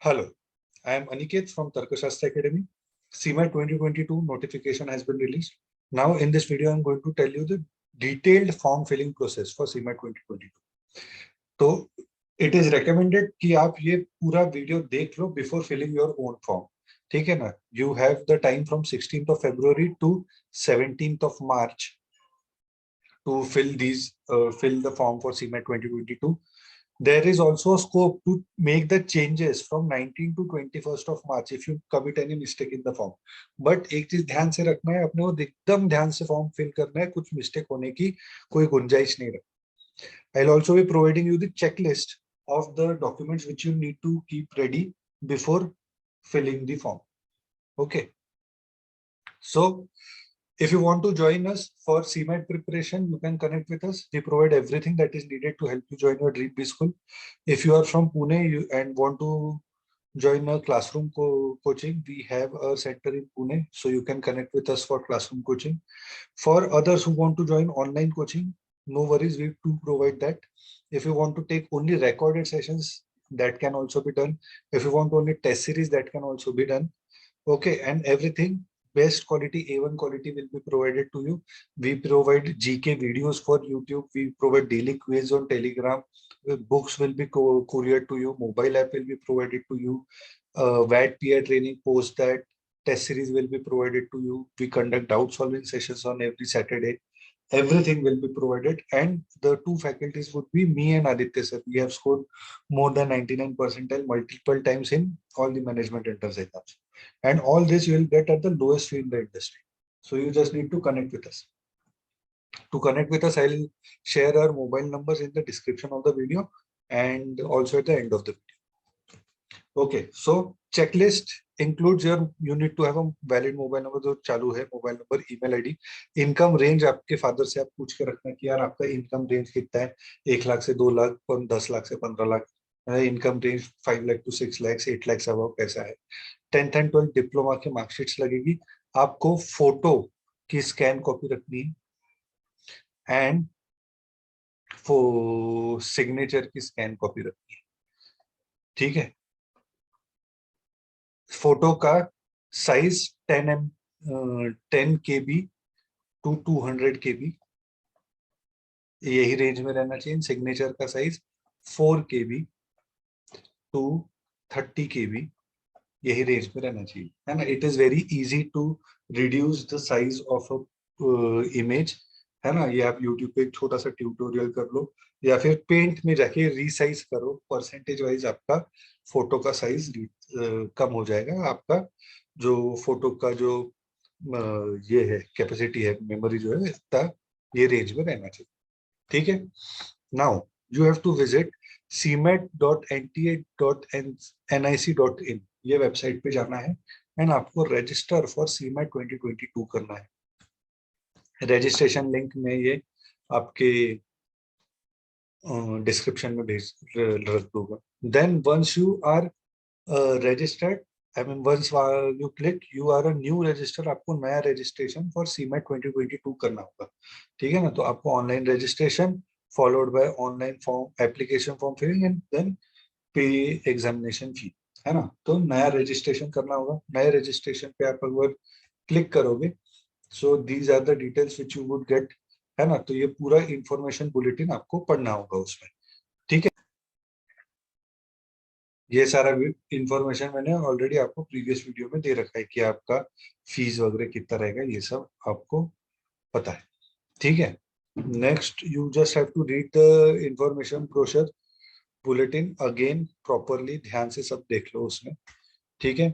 Hello, I am Aniket from Tarkashastra Academy. CMAT 2022 notification has been released. Now in this video, I am going to tell you the detailed form filling process for CMAT 2022. तो it is recommended कि आप ये पूरा video देख लो before filling your own form. ठीक है ना? You have the time from 16th of February to 17th of March to fill the form for CMAT 2022. There is also a scope to make the changes from 19 to 21st of March if you commit any mistake in the form. But एक चीज ध्यान से रखना है, अपने को एकदम ध्यान से फॉर्म फिल करना है, कुछ मिस्टेक होने की कोई गुंजाइश नहीं रखना. I'll also be providing you the checklist of the documents which you need to keep ready before filling the form. Okay. So if you want to join us for CMAT preparation, you can connect with us. We provide everything that is needed to help you join your dream B school. If you are from Pune and want to join a classroom coaching, we have a center in Pune, so you can connect with us for classroom coaching. For others who want to join online coaching, no worries, we do provide that. If you want to take only recorded sessions, that can also be done. If you want only test series, that can also be done. Okay, and everything best quality A1 quality will be provided to you. We provide GK videos for YouTube. We provide daily quiz on Telegram. Books will be couriered to you. Mobile app will be provided to you. VAT peer training post that. Test series will be provided to you. We conduct doubt solving sessions on every Saturday. Everything will be provided, and the two faculties would be me and Aditya sir. We have scored more than 99 percentile multiple times in all the management entrance exams. And all this you will get at the lowest fee in the industry. So you just need to connect with us. To connect with us, I'll share our mobile numbers in the description of the video and also at the end of the video. Okay, so checklist includes you need to have a valid mobile number जो चालू है, mobile number, email ID, income range आपके father से आप पूछ के रखना कि यार आपका इनकम रेंज कितना है, 1 लाख से 2 लाख, 10 लाख से 15 lakh, income range 5 lakh to 6 lakhs, 8 lakhs above कैसा है. 10th and 12th डिप्लोमा की मार्कशीट्स लगेगी. आपको फोटो की स्कैन कॉपी रखनी है एंड सिग्नेचर की स्कैन कॉपी रखनी है. ठीक है. फोटो का साइज 10 KB to 200 KB, यही रेंज में रहना चाहिए. सिग्नेचर का साइज 4 KB to 30 KB, यही रेंज में रहना चाहिए, है ना. It is very easy to reduce the size of a image, है ना. ये आप यूट्यूब पे एक छोटा सा ट्यूटोरियल कर लो या फिर पेंट में जाके रीसाइज करो. परसेंटेज वाइज आपका फोटो का साइज कम हो जाएगा. आपका जो फोटो का जो ये है कैपेसिटी है, मेमोरी जो है, इतना ये रेंज में रहना चाहिए. ठीक है. Now you have to visit cmat.nta.nic.in, ये वेबसाइट पे जाना है एंड आपको रजिस्टर फॉर CMAT 2022 करना है. रजिस्ट्रेशन लिंक में ये आपके डिस्क्रिप्शन में भेज रख दूंगा. Then once you are registered, I mean once you click, you are a new register. आपको नया रजिस्ट्रेशन फॉर CMAT 2022 करना होगा. ठीक है ना. तो आपको online registration followed by online form application form filling and then pay examination fee, है ना. तो नया रजिस्ट्रेशन करना होगा. नए रजिस्ट्रेशन पे आप अगर क्लिक करोगे, so these are the details which you would get, है ना. तो ये पूरा इंफॉर्मेशन बुलेटिन आपको पढ़ना होगा उसमें. ठीक है. ये सारा इंफॉर्मेशन मैंने ऑलरेडी आपको प्रीवियस वीडियो में दे रखा है कि आपका फीस वगैरह कितना रहेगा, ये सब आपको पता है. ठीक है. Next you just have to read the information brochure bulletin again properly, ध्यान से सब देख लो उसमें. ठीक है.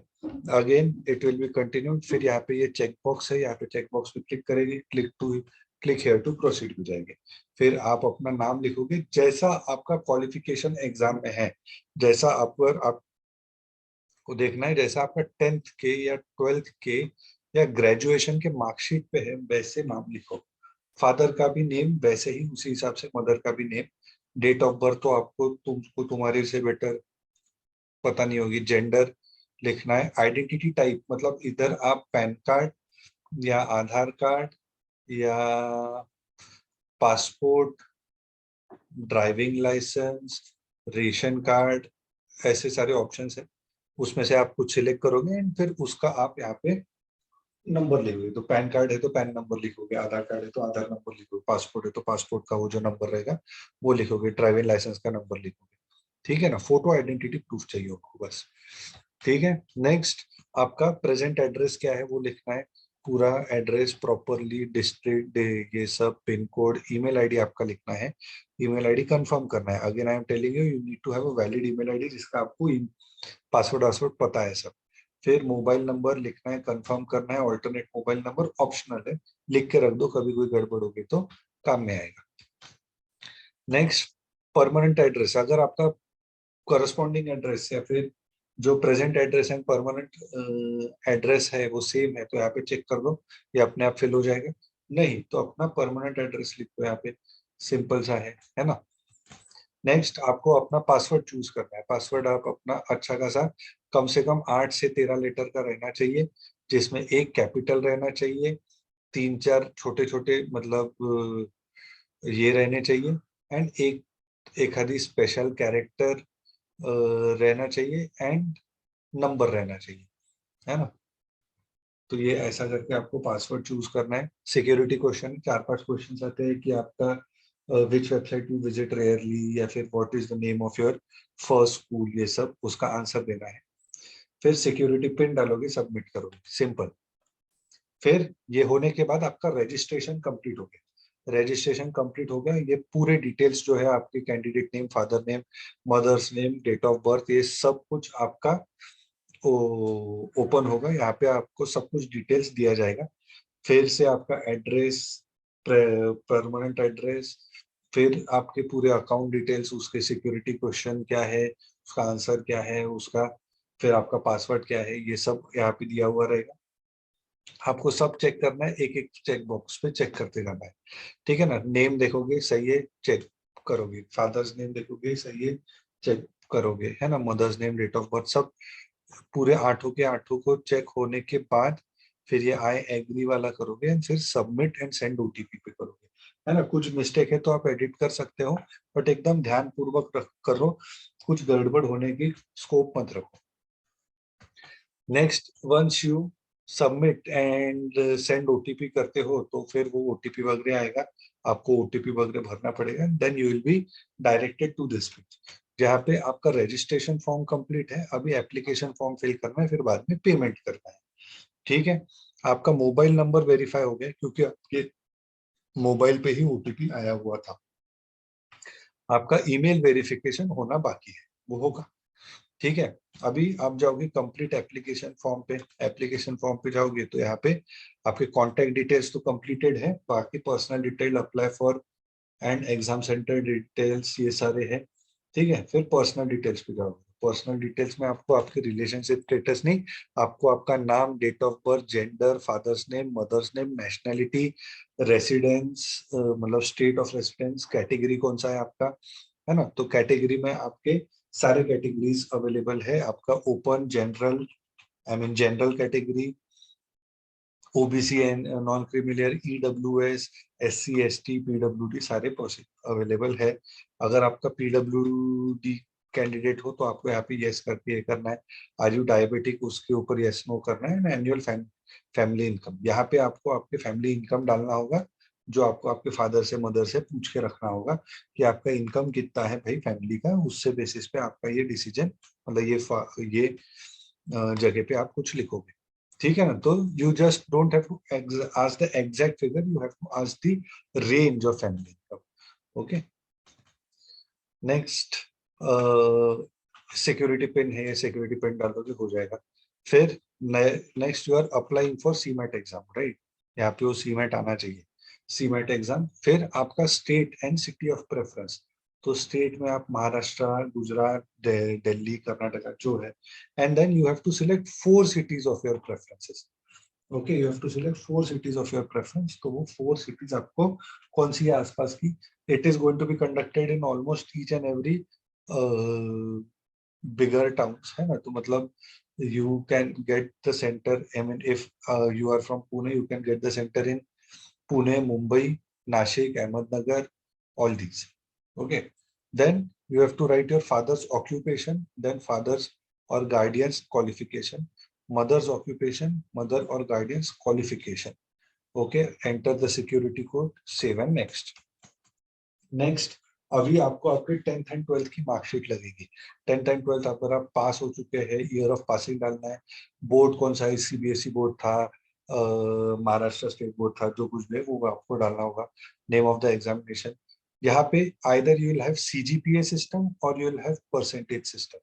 Again it will be continued. फिर यहाँ पे ये चेक बॉक्स है, यहाँ पे चेक बॉक्स पे क्लिक करेंगे, क्लिक हेयर टू प्रोसीड हो जाएंगे. फिर आप अपना नाम लिखोगे जैसा आपका क्वालिफिकेशन एग्जाम में है, जैसा आपको देखना है, जैसा आपका 10th के या 12th के या ग्रेजुएशन के मार्कशीट पे है वैसे नाम लिखो. फादर का भी नेम वैसे ही उसी हिसाब से, मदर का भी नेम. डेट ऑफ बर्थ तो आपको तुमको तुम्हारे से बेटर पता नहीं होगी. जेंडर लिखना है. आइडेंटिटी टाइप मतलब इधर आप पैन कार्ड या आधार कार्ड या passport, driving license, ration card, ऐसे सारे ऑप्शंस है. उसमें से आप कुछ सिलेक्ट करोगे एंड फिर उसका आप यहाँ पे नंबर लिखोगे। तो पैन कार्ड है तो पैन नंबर लिखोगे, आधार कार्ड है तो आधार नंबर लिखोगे, पासपोर्ट है तो पासपोर्ट का वो जो नंबर रहेगा वो लिखोगे, ड्राइविंग लाइसेंस का नंबर लिखोगे। ठीक है ना, फोटो आइडेंटिटी प्रूफ चाहिए आपको बस। ठीक है। नेक्स्ट, आपका प्रेजेंट एड्रेस क्या है वो लिखना है, पूरा एड्रेस प्रॉपरली, डिस्ट्रिक्ट, ये सब, पिन कोड, ईमेल आईडी आपका लिखना है। ईमेल आईडी कंफर्म करना है। Again I am telling you, you need to have a valid email ID जिसका आपको पासवर्ड वासवर्ड पता है सब। फिर मोबाइल नंबर लिखना है, कंफर्म करना है। ऑल्टरनेट मोबाइल नंबर ऑप्शनल है, लिख के रख दो, कभी कोई गड़बड़ होगी तो काम में आएगा। नेक्स्ट, परमानेंट एड्रेस, अगर आपका करस्पॉन्डिंग एड्रेस या फिर जो present address and permanent address है वो सेम है तो यहाँ पे चेक कर दो, ये अपने आप फिल हो जाएगा। नहीं तो अपना परमानेंट एड्रेस लिख दो यहाँ पे, सिंपल सा है ना। नेक्स्ट, आपको अपना पासवर्ड चूज करना है। पासवर्ड आप अपना अच्छा खासा कम से कम 8 से 13 लेटर का रहना चाहिए, जिसमें एक कैपिटल रहना चाहिए, 3-4 छोटे छोटे मतलब ये रहने चाहिए, एंड एक आधी स्पेशल कैरेक्टर रहना चाहिए, एंड नंबर रहना चाहिए, है ना। तो ये ऐसा करके आपको पासवर्ड चूज करना है। सिक्योरिटी क्वेश्चन 4-5 क्वेश्चन आते हैं कि आपका विच वेबसाइट यू विजिट रेयरली, या फिर what is the name of your first school, ये सब उसका आंसर देना है। फिर सिक्योरिटी पिन डालोगे, सबमिट करोगे, सिंपल। फिर ये होने के बाद आपका रजिस्ट्रेशन कंप्लीट हो गया। रजिस्ट्रेशन कंप्लीट हो गया, ये पूरे डिटेल्स जो है आपके candidate name, father name, mother's name, date of birth, ये सब कुछ आपका ओपन होगा। यहाँ पे आपको सब कुछ डिटेल्स दिया जाएगा। फिर से आपका एड्रेस, परमानेंट एड्रेस, फिर आपके पूरे अकाउंट डिटेल्स, उसके सिक्योरिटी क्वेश्चन क्या है, उसका आंसर क्या है उसका, फिर आपका पासवर्ड क्या है, ये सब यहाँ पे दिया हुआ रहेगा। आपको सब चेक करना है, एक एक चेक बॉक्स पे चेक करते जाना है। ठीक है ना। नेम देखोगे सही है, चेक करोगे। फादर्स नेम देखोगे सही है, चेक करोगे, है ना। Mother's name, date of birth, सब पूरे 8 के 8 को चेक होने के बाद फिर ये आई एग्री वाला करोगे, and फिर सबमिट एंड सेंड ओटीपी पे करोगे, है ना। कुछ मिस्टेक है तो आप एडिट कर सकते हो, बट एकदम ध्यान पूर्वक करो, कुछ गड़बड़ होने की स्कोप मत रखो। Next, once you submit and send OTP करते हो तो फिर वो ओटीपी वगैरह आएगा, आपको ओटीपी वगैरह भरना पड़ेगा, then you will be directed to this page जहाँ पे आपका रजिस्ट्रेशन फॉर्म कंप्लीट है। अभी एप्लीकेशन फॉर्म फिल करना है, फिर बाद में पेमेंट करना है। ठीक है। आपका मोबाइल नंबर वेरीफाई हो गया क्योंकि आपके मोबाइल पे ही ओटीपी आया हुआ था। आपका ईमेल वेरिफिकेशन होना बाकी है, वो होगा। ठीक है। अभी आप जाओगे कंप्लीट एप्लीकेशन फॉर्म पे, एप्लीकेशन फॉर्म पे जाओगे तो यहाँ पे आपके कॉन्टेक्ट डिटेल्स तो कंप्लीटेड है, बाकी personal detail, apply for and exam centre details, ये सारे हैं। ठीक है। फिर पर्सनल डिटेल्स पे जाओगे। पर्सनल डिटेल्स में आपको आपके रिलेशनशिप स्टेटस नहीं, आपको आपका नाम, date of birth, gender, father's name, mother's name, nationality, residence मतलब स्टेट ऑफ रेसिडेंस, कैटेगरी कौन सा है आपका, है ना। तो कैटेगरी में आपके सारे कैटेगरीज अवेलेबल है, आपका open, general, I mean general category, OBC and non creamy layer, EWS, SC, ST, PWD सारे अवेलेबल है। अगर आपका पीडब्ल्यूडी कैंडिडेट हो तो आपको यहाँ पे यस करके ये करना है। आर यू डायबिटिक, उसके ऊपर यस नो करना है। एनुअल फैमिली इनकम, यहाँ पे आपको आपके फैमिली इनकम डालना होगा, जो आपको आपके फादर से, मदर से पूछ के रखना होगा कि आपका इनकम कितना है भाई फैमिली का, उससे बेसिस पे आपका ये डिसीजन, मतलब ये जगह पे आप कुछ लिखोगे। ठीक है ना। तो you just don't have to ask the exact figure, you have to ask the range of family income. Okay. Next, security pin है, सिक्योरिटी पिन डाल दोगे हो जाएगा। फिर next, you are applying for CMAT exam, right. यहाँ पे वो cement आना चाहिए, सीमेट एग्जाम। फिर आपका state and city of preference, तो स्टेट में आप महाराष्ट्र, गुजरात, दिल्ली, कर्नाटका जो है, and then you have to select 4 cities of your preferences. Okay, you have to select 4 cities of your preference. तो वो 4 सिटीज आपको कौन सी है आसपास की। It is going to be conducted in almost each and every bigger towns, है ना। तो मतलब you can get the center, I mean if you are from Pune, you can get the center in Pune, Mumbai, Nashik, Ahmednagar, all these. Okay. Then you have to write your father's occupation, then father's और guardians qualification, mother's occupation, mother और guardians qualification. Okay, enter the security code, save and next. Next, अभी आपको आपके 10th and 12th की marksheet लगेगी। 10th and 12th अगर आप पास हो चुके हैं, ईयर ऑफ पासिंग डालना है, बोर्ड कौन सा है, सीबीएसई बोर्ड था, महाराष्ट्र स्टेट बोर्ड था, जो कुछ भी है वो आपको डालना होगा। नेम ऑफ द एग्जामिनेशन, यहाँ पे either you will have CGPA system और you will have percentage system,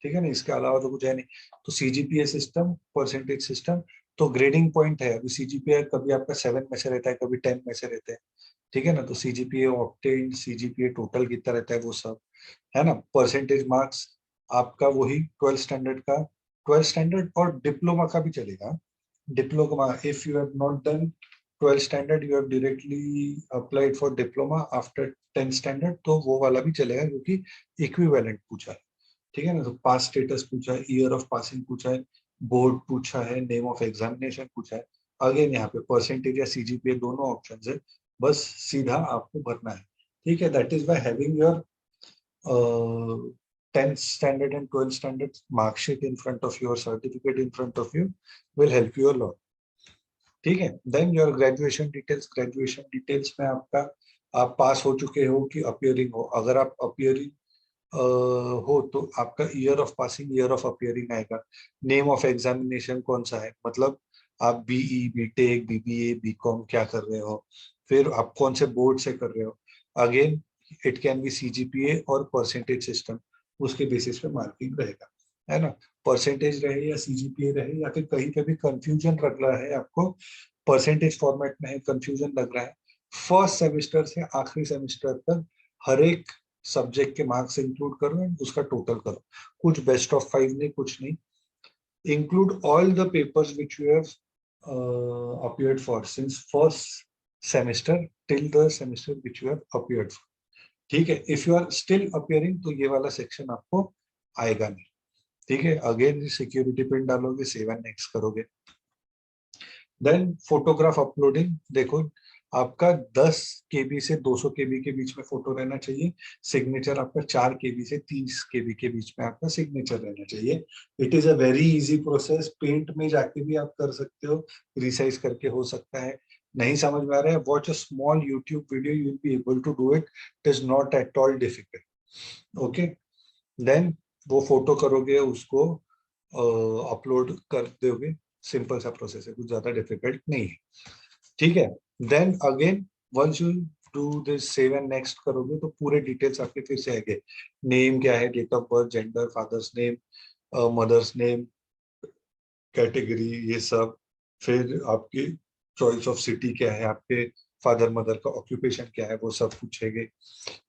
ठीक है ना, इसके अलावा तो कुछ है नहीं। तो सीजीपीए सिस्टम, परसेंटेज सिस्टम, तो ग्रेडिंग पॉइंट है। अभी सीजीपीए कभी आपका 7 में से रहता है, कभी 10 में से रहता है, ठीक है ना। तो सीजीपीए ऑक्टेन, सीजीपीए टोटल कितना रहता है वो सब, है ना। परसेंटेज मार्क्स आपका वही 12th स्टैंडर्ड का, 12th स्टैंडर्ड और डिप्लोमा का भी चलेगा। Diploma, if you have not done 12th standard, you have directly applied for diploma after 10th standard, तो वो वाला भी चलेगा, क्योंकि इक्विवेलेंट पूछा है, ठीक है ना। तो पास स्टेटस पूछा है, ईयर ऑफ पासिंग पूछा है, बोर्ड पूछा है, नेम ऑफ एग्जामिनेशन पूछा है। अगेन यहाँ पे परसेंटेज या सीजीपीए दोनों ऑप्शन है, बस सीधा आपको भरना है, ठीक है। That is by having your 10th standard and 12th standard mark sheet in front of you, certificate in front of you will help you a lot, ठीक है। Then your graduation details, graduation details में आपका, आप पास हो चुके हो कि appearing हो। अगर आप अपियरिंग हो तो आपका year of passing, year of appearing आएगा। नेम ऑफ एग्जामिनेशन कौन सा है, मतलब आप बीई, बीटेक, बीबीए, बीकॉम क्या कर रहे हो, फिर आप कौन से बोर्ड से कर रहे हो। Again it can be CGPA और परसेंटेज सिस्टम, उसके बेसिस पे मार्किंग रहेगा, है ना। परसेंटेज रहे या सीजीपीए रहे, या फिर कहीं पे भी कंफ्यूजन लग रहा है आपको, परसेंटेज फॉर्मेट में है, कंफ्यूजन लग रहा है, फर्स्ट सेमेस्टर से आखिरी सेमेस्टर तक हर एक सब्जेक्ट के मार्क्स इंक्लूड करो एंड उसका टोटल करो। कुछ बेस्ट ऑफ 5 नहीं, कुछ नहीं। Include all the papers which you have appeared for since first semester till the semester which you have appeared for, ठीक है। If you are still appearing तो ये वाला सेक्शन आपको आएगा नहीं, ठीक है। अगेन सिक्योरिटी पिन डालोगे, सेव एंड नेक्स्ट करोगे। देन फोटोग्राफ अपलोडिंग, देखो आपका 10 केबी से 200 केबी के बीच में फोटो रहना चाहिए। सिग्नेचर आपका 4 केबी से 30 केबी के बीच में आपका सिग्नेचर रहना चाहिए। It is a very easy process, paint में जाके भी आप कर सकते हो, रिसाइज करके हो सकता है। नहीं समझ में आ रहा है, watch a small YouTube video, you will be able to do it, it is not at all difficult, okay. Then वो फोटो करोगे, उसको अपलोड कर दोगे, सिंपल सा प्रोसेस है, कुछ ज्यादा डिफिकल्ट नहीं है, ठीक है। Then again once you do this, save and next करोगे तो पूरे डिटेल्स आपके फिर से आएंगे। नेम क्या है, date of birth, gender, father's name, mother's name, category, ये सब। फिर आपकी चॉइस ऑफ सिटी क्या है, आपके फादर मदर का ऑक्यूपेशन क्या है, वो सब पूछेंगे।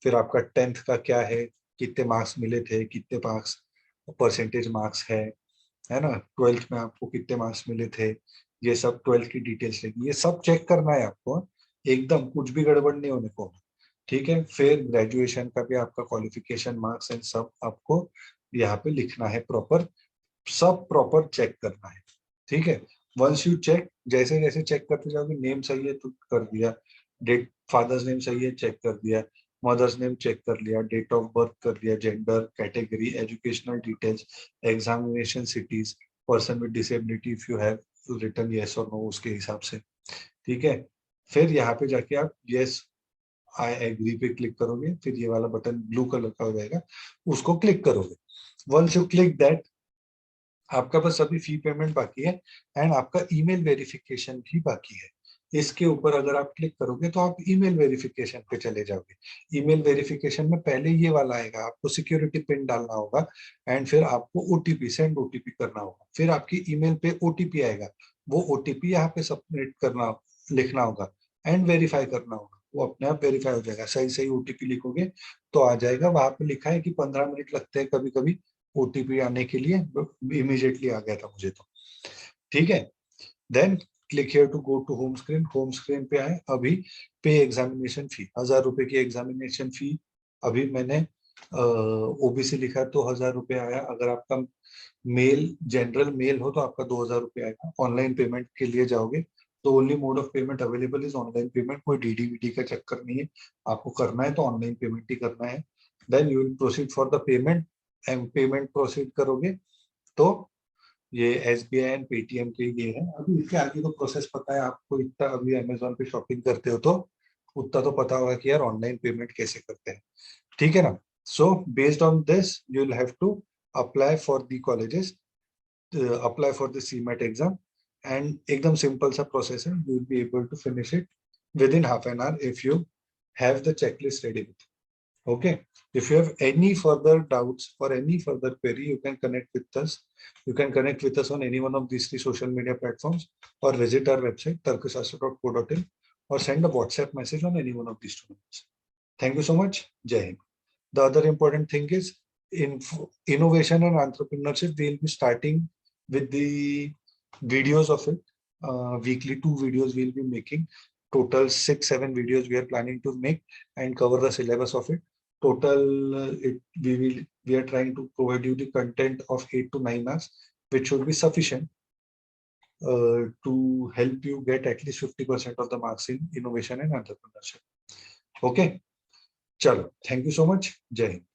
फिर आपका 10th का क्या है, कितने मार्क्स मिले थे, कितने मार्क्स परसेंटेज मार्क्स है ना। 12th में आपको कितने मार्क्स मिले थे, ये सब 12th की डिटेल्स लेगी, ये सब चेक करना है आपको, एकदम कुछ भी गड़बड़ नहीं होने को, ठीक है। फिर ग्रेजुएशन का भी आपका क्वालिफिकेशन मार्क्स एंड सब आपको यहाँ पे लिखना है प्रॉपर, सब प्रॉपर चेक करना है, ठीक है। वंस यू चेक, जैसे जैसे चेक करते जाओगे, नेम सही है तो कर दिया, डेट, फादर्स नेम सही है चेक कर दिया, मदर्स नेम चेक कर लिया, डेट ऑफ बर्थ कर दिया, gender, category, educational details, examination cities, person with disability if you have written yes और नो, उसके हिसाब से, ठीक है। फिर यहाँ पे जाके आप यस आई एग्री पे क्लिक करोगे, फिर ये वाला बटन ब्लू कलर का हो जाएगा, उसको क्लिक करोगे। वंस यू क्लिक दैट, आपका बस अभी फी पेमेंट बाकी है एंड आपका ईमेल वेरिफिकेशन भी बाकी है। इसके ऊपर अगर आप क्लिक करोगे तो आप ईमेल वेरिफिकेशन पे चले जाओगे। ईमेल वेरिफिकेशन में पहले ये वाला आएगा, आपको सिक्योरिटी पिन डालना होगा एंड फिर आपको ओटीपी, सेंड ओटीपी करना होगा। फिर आपकी ईमेल पे ओटीपी आएगा, वो ओटीपी यहाँ पे सबमिट करना, लिखना होगा एंड वेरीफाई करना होगा, वो अपने आप वेरीफाई हो जाएगा। सही सही ओटीपी लिखोगे तो आ जाएगा। वहां पे लिखा है कि 15 मिनट लगते हैं कभी कभी ओटीपी आने के लिए, इमीडिएटली आ गया था मुझे तो, ठीक है। Then click here to go to home screen, home screen पे आए। अभी पे एग्जामिनेशन फी, 1000 रुपए की एग्जामिनेशन फी, अभी मैंने ओबीसी लिखा तो 1000 रुपये आया। अगर आपका मेल, जनरल मेल हो तो आपका 2000 रुपये आएगा। ऑनलाइन पेमेंट के लिए जाओगे तो only mode of payment available is online payment, कोई डीडी वीडी का चक्कर नहीं है, आपको करना है तो ऑनलाइन पेमेंट ही करना है। Then you will proceed for the payment, and payment proceed करोगे तो ये SBI एंड पेटीएम के ये है। अभी इसके आगे तो प्रोसेस पता है आपको, इतना अभी अमेजोन पे शॉपिंग करते हो तो उतना तो पता होगा कि यार ऑनलाइन पेमेंट कैसे करते हैं, ठीक है ना। So based on this you will have to apply for the colleges, apply for the CMAT exam, and एकदम सिंपल सा प्रोसेस है, you will be able to finish it within half an hour if you have the checklist ready with. Okay. If you have any further doubts or any further query, you can connect with us. You can connect with us on any one of these 3 social media platforms or visit our website tarkashastra.co.in or send a WhatsApp message on any one of these two numbers. Thank you so much. Jai Hind. The other important thing is in innovation and entrepreneurship, we will be starting with the videos of it. Weekly 2 videos we will be making. Total 6-7 videos we are planning to make and cover the syllabus of it. Total we are trying to provide you the content of 8 to 9 hours, which should be sufficient to help you get at least 50% of the marks in innovation and entrepreneurship. Okay, chalo, thank you so much. Jai Hind.